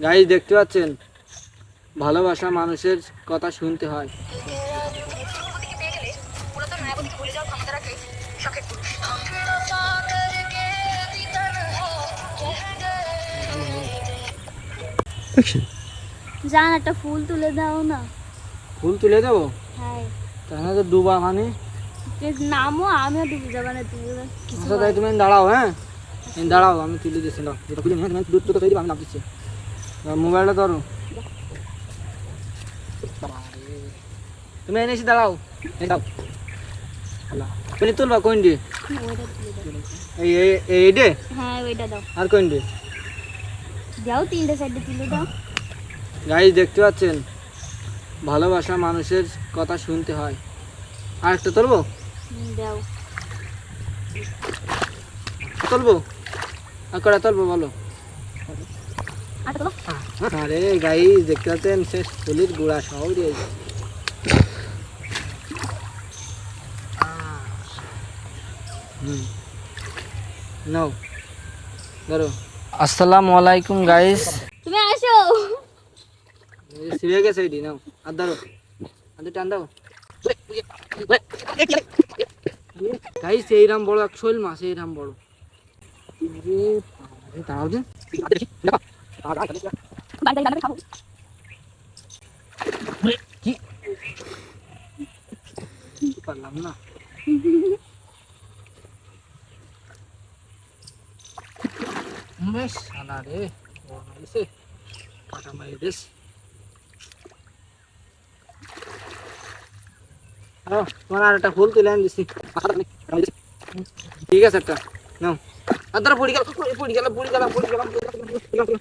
Guys দেখতে পাচ্ছেন, ভালোবাসা মানুষের কথা শুনতে হয়। জান একটা ফুল তুলে দাও না। ফুল তুলে দেবো? হ্যাঁ তাহলে তো ডুবা মানে নামও আমিও ডুবে যাবো না তুমি কিছু আচ্ছা তাই তুমি দাঁড়াও, হ্যাঁ দাঁড়াও, আমি তুলে দিচ্ছি। না যেটা খুলে নিয়ে দুধ তো তৈরি আমি নাম দিচ্ছি। মোবাইলটা ধরো, তুমি এনেছি, দাঁড়াও, এই দাও। তুমি তুলবা কোন দিয়ে? ওইটা তুলে দাও। এই এই ডে হ্যাঁ ওইটা দাও, আর কোন ডে? দাও তিনটে সাইডে তুলে দাও। গাইস দেখতে পাচ্ছেন, ভালোবাসা মানুষের কথা শুনতে হয়। আর একটা তুলবো? দাও তুলবো আর কটা তুলবো বলো? আটা তোলো। আরে গাইস দেখতে পাচ্ছেন, শেষ ফুলের গুঁড়া সহ দিয়েছে। নাও ধরো। আসসালামু আলাইকুম গাইস। তুমি আসো। সিরিয়া গেছে এডি, নাও আর ধরো, আর টান দাও। গাইস এইরাম বড় এক শৈল মাছ, এইরাম বড়। দাঁড়াও দিন, বাড়িতে রান্না করে খাবো। কি পারলাম না। বেশ শালা রে, বড় হয়েছে, কাটা মারি দিস। তোমার আর একটা ফুল তুলে আন দিছি। ঠিক আছে একটা নাও। আর ধরো পড়ে গেল, পড়ে গেল, পড়ে গেল, পড়ে গেল, পড়ে গেল।